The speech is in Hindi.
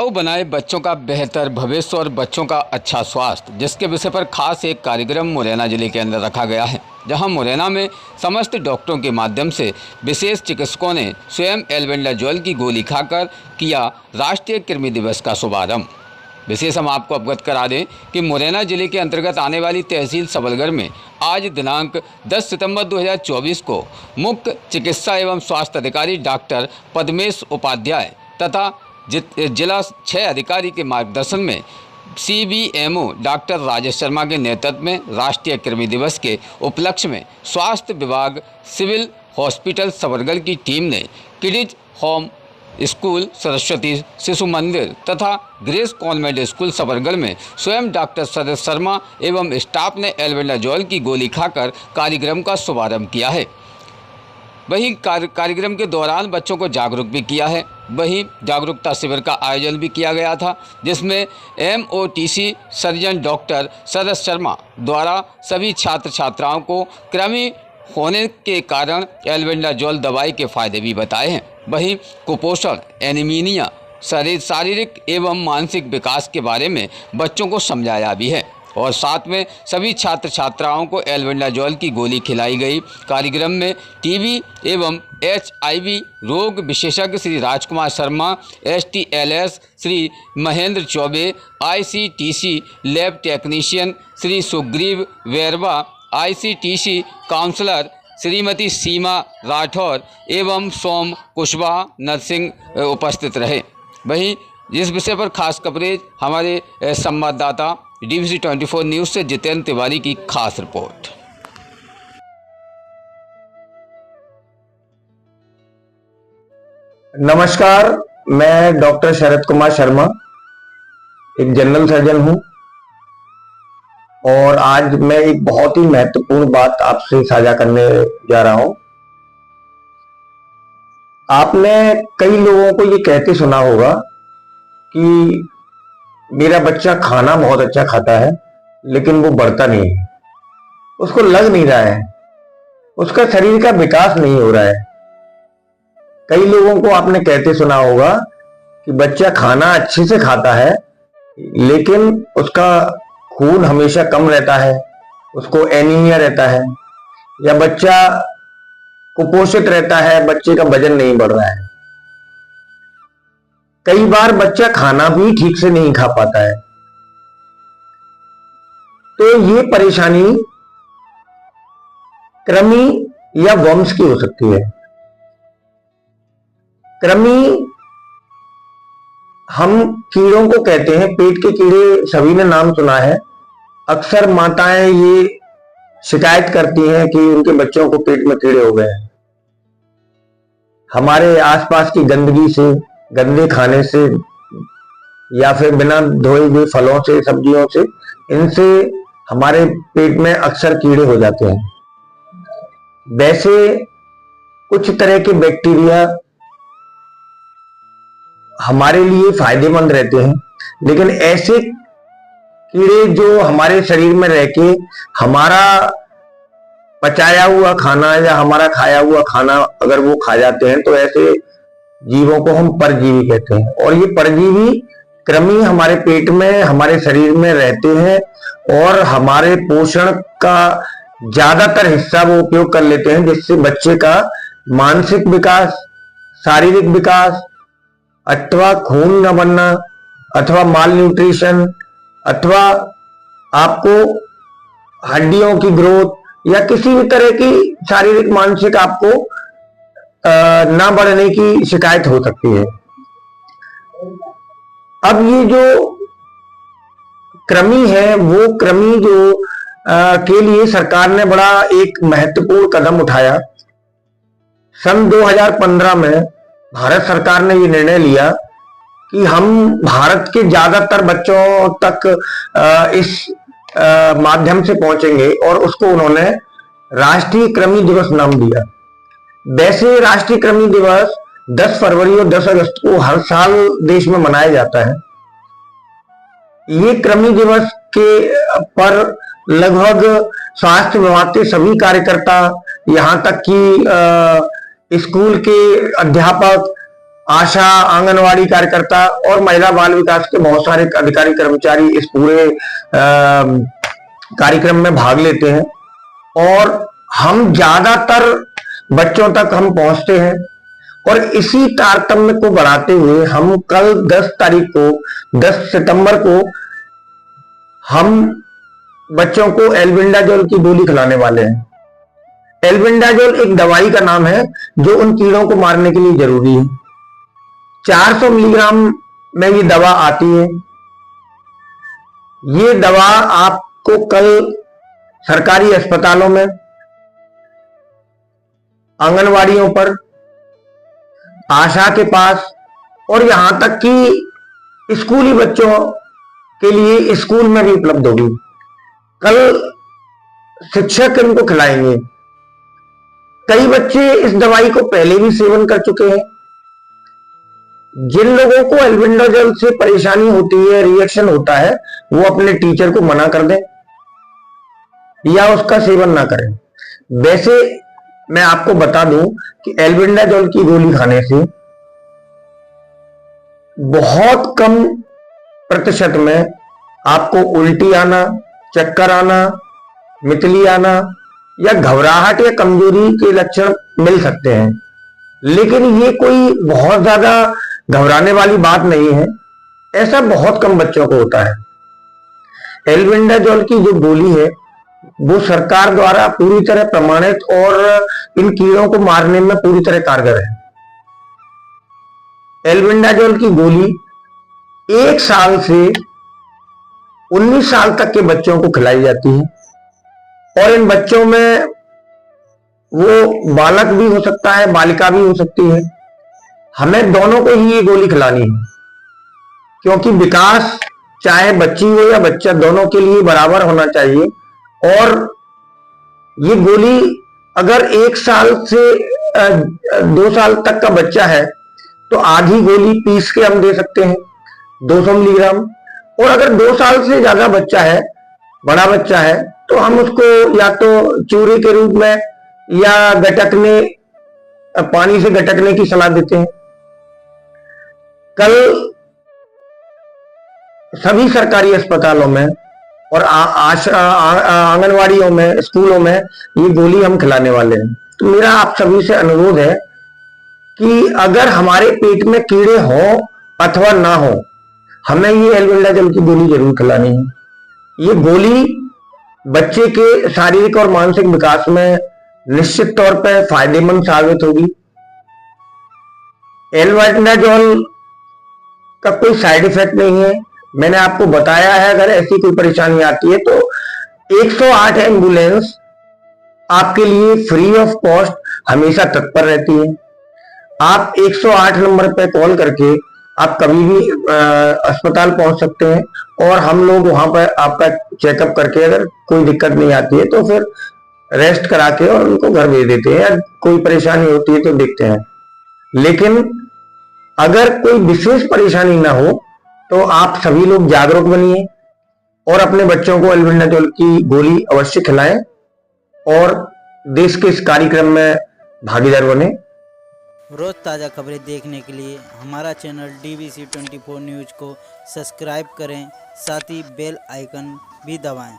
आओ बनाए बच्चों का बेहतर भविष्य और बच्चों का अच्छा स्वास्थ्य, जिसके विषय पर खास एक कार्यक्रम मुरैना जिले के अंदर रखा गया है, जहां मुरैना में समस्त डॉक्टरों के माध्यम से विशेष चिकित्सकों ने स्वयं एल्बेंडाजोल की गोली खाकर किया राष्ट्रीय कृमि दिवस का शुभारंभ। विशेष हम आपको अवगत करा दें कि मुरैना जिले के अंतर्गत आने वाली तहसील सबलगढ़ में आज दिनांक 10 सितंबर 2024 को मुख्य चिकित्सा एवं स्वास्थ्य अधिकारी डॉक्टर पद्मेश उपाध्याय तथा जिला 6 अधिकारी के मार्गदर्शन में CBMO डॉक्टर राजेश शर्मा के नेतृत्व में राष्ट्रीय कृमि दिवस के उपलक्ष्य में स्वास्थ्य विभाग, सिविल हॉस्पिटल सबलगढ़ की टीम ने kids home school, Saraswati Shishu मंदिर तथा ग्रेस कॉन्वेंट स्कूल सबलगढ़ में स्वयं डॉक्टर राजेश शर्मा एवं स्टाफ ने एल्बेंडाजोल की गोली खाकर कार्यक्रम का शुभारंभ किया है। वहीं कार्यक्रम के दौरान बच्चों को जागरूक भी किया है। वहीं जागरूकता शिविर का आयोजन भी किया गया था, जिसमें MOTC surgeon doctor Rajesh Sharma द्वारा सभी छात्र छात्राओं को कृमि होने के कारण एल्बेंडाजोल दवाई के फायदे भी बताए हैं। वहीं कुपोषण, एनीमिया, शारीरिक एवं मानसिक विकास के बारे में बच्चों को समझाया भी है और साथ में सभी छात्र छात्राओं को एल्बेंडाजोल की गोली खिलाई गई। कार्यक्रम में टीबी एवं HIV रोग विशेषज्ञ Shri Rajkumar Sharma, STLS Shri Mahendra Chaubey, ICTC lab technician Shri Sugriv Verwa, ICTC counsellor Shrimati Seema Rathore एवं सोम कुशवाहा नरसिंह उपस्थित रहे। वहीं इस विषय पर खास कवरेज हमारे संवाददाता DVC 24 न्यूज़ से जितेंद्र तिवारी की खास रिपोर्ट। नमस्कार, मैं डॉक्टर शरद कुमार शर्मा, एक जनरल सर्जन हूं और आज मैं एक बहुत ही महत्वपूर्ण बात आपसे साझा करने जा रहा हूं। आपने कई लोगों को ये कहते सुना होगा कि मेरा बच्चा खाना बहुत अच्छा खाता है लेकिन वो बढ़ता नहीं है, उसको लग नहीं रहा है, उसका शरीर का विकास नहीं हो रहा है। कई लोगों को आपने कहते सुना होगा कि बच्चा खाना अच्छे से खाता है लेकिन उसका खून हमेशा कम रहता है, उसको एनीमिया रहता है, या बच्चा कुपोषित रहता है, बच्चे का वजन नहीं बढ़ रहा है। कई बार बच्चा खाना भी ठीक से नहीं खा पाता है। तो ये परेशानी कृमि या वंश की हो सकती है। कृमि हम कीड़ों को कहते हैं, पेट के कीड़े सभी ने नाम सुना है। अक्सर माताएं ये शिकायत करती हैं कि उनके बच्चों को पेट में कीड़े हो गए हैं। हमारे आसपास की गंदगी से, गंदे खाने से या फिर बिना धोए हुए फलों से, सब्जियों से, इनसे हमारे पेट में अक्सर कीड़े हो जाते हैं। वैसे कुछ तरह के बैक्टीरिया हमारे लिए फायदेमंद रहते हैं, लेकिन ऐसे कीड़े जो हमारे शरीर में रह के हमारा पचाया हुआ खाना या हमारा खाया हुआ खाना अगर वो खा जाते हैं, तो ऐसे जीवों को हम परजीवी कहते हैं। और ये परजीवी कृमि हमारे पेट में, हमारे शरीर में रहते हैं और हमारे पोषण का ज्यादातर हिस्सा वो उपयोग कर लेते हैं, जिससे बच्चे का मानसिक विकास, शारीरिक विकास अथवा खून न बनना अथवा माल न्यूट्रिशन अथवा आपको हड्डियों की ग्रोथ या किसी भी तरह की शारीरिक मानसिक आपको ना बढ़ने की शिकायत हो सकती है। अब ये जो कृमि है, वो कृमि जो के लिए सरकार ने बड़ा एक महत्वपूर्ण कदम उठाया। सन 2015 में भारत सरकार ने ये निर्णय लिया कि हम भारत के ज्यादातर बच्चों तक इस माध्यम से पहुंचेंगे और उसको उन्होंने राष्ट्रीय कृमि दिवस नाम दिया। वैसे राष्ट्रीय कृमि दिवस 10 फरवरी और 10 अगस्त को हर साल देश में मनाया जाता है। ये कृमि दिवस के पर लगभग स्वास्थ्य विभाग के सभी कार्यकर्ता, यहाँ तक कि स्कूल के अध्यापक आशा, आंगनवाड़ी कार्यकर्ता और महिला बाल विकास के बहुत सारे अधिकारी कर्मचारी इस पूरे कार्यक्रम में भाग लेते हैं और हम ज्यादातर बच्चों तक हम पहुंचते हैं। और इसी तारतम्य को बढ़ाते हुए हम कल 10 तारीख को 10 सितंबर को हम बच्चों को एल्बेंडाजोल की गोली खिलाने वाले हैं। एल्बेंडाजोल एक दवाई का नाम है जो उन कीड़ों को मारने के लिए जरूरी है। 400 मिलीग्राम में ये दवा आती है। ये दवा आपको कल सरकारी अस्पतालों में, आंगनवाड़ियों पर, आशा के पास और यहां तक कि स्कूली बच्चों के लिए स्कूल में भी उपलब्ध होगी। कल शिक्षक इनको खिलाएंगे। कई बच्चे इस दवाई को पहले भी सेवन कर चुके हैं। जिन लोगों को एल्बेंडाजोल से परेशानी होती है, रिएक्शन होता है, वो अपने टीचर को मना कर दें या उसका सेवन ना करें। वैसे मैं आपको बता दूं कि एल्बेंडाजोल की गोली खाने से बहुत कम प्रतिशत में आपको उल्टी आना, चक्कर आना, मितली आना या घबराहट या कमजोरी के लक्षण मिल सकते हैं। लेकिन ये कोई बहुत ज्यादा घबराने वाली बात नहीं है। ऐसा बहुत कम बच्चों को होता है। एल्बेंडाजोल की जो गोली है वो सरकार द्वारा पूरी तरह प्रमाणित और इन कीड़ों को मारने में पूरी तरह कारगर है। एल्बेंडाजोल की गोली 1 साल से 19 साल तक के बच्चों को खिलाई जाती है और इन बच्चों में वो बालक भी हो सकता है, बालिका भी हो सकती है। हमें दोनों को ही ये गोली खिलानी है क्योंकि विकास चाहे बच्ची हो या बच्चा, दोनों के लिए बराबर होना चाहिए। और ये गोली अगर 1 साल से 2 साल तक का बच्चा है तो आधी गोली पीस के हम दे सकते हैं 200 मिलीग्राम। और अगर 2 साल से ज्यादा बच्चा है, बड़ा बच्चा है, तो हम उसको या तो चूरे के रूप में या गटकने, पानी से गटकने की सलाह देते हैं। कल सभी सरकारी अस्पतालों में और आंगनवाड़ियों में, स्कूलों में ये गोली हम खिलाने वाले हैं। तो मेरा आप सभी से अनुरोध है कि अगर हमारे पेट में कीड़े हों अथवा ना हो, हमें ये एल्बेंडाजोल की गोली जरूर खिलानी है। ये गोली बच्चे के शारीरिक और मानसिक विकास में निश्चित तौर पर फायदेमंद साबित होगी। एल्बेंडाजोल का कोई साइड इफेक्ट नहीं है। मैंने आपको बताया है, अगर ऐसी कोई परेशानी आती है तो 108 एम्बुलेंस आपके लिए फ्री ऑफ कॉस्ट हमेशा तत्पर रहती है। आप 108 नंबर पे कॉल करके आप कभी भी अस्पताल पहुंच सकते हैं और हम लोग वहां पर आपका चेकअप करके अगर कोई दिक्कत नहीं आती है तो फिर रेस्ट करा के और उनको घर भेज देते हैं। या कोई परेशानी होती है तो देखते हैं। लेकिन अगर कोई विशेष परेशानी ना हो तो आप सभी लोग जागरूक बनिए और अपने बच्चों को एल्बेंडाजोल की गोली अवश्य खिलाएं और देश के इस कार्यक्रम में भागीदार बने। रोज़ ताज़ा खबरें देखने के लिए हमारा चैनल DVC 24 न्यूज़ को सब्सक्राइब करें, साथ ही बेल आइकन भी दबाएं।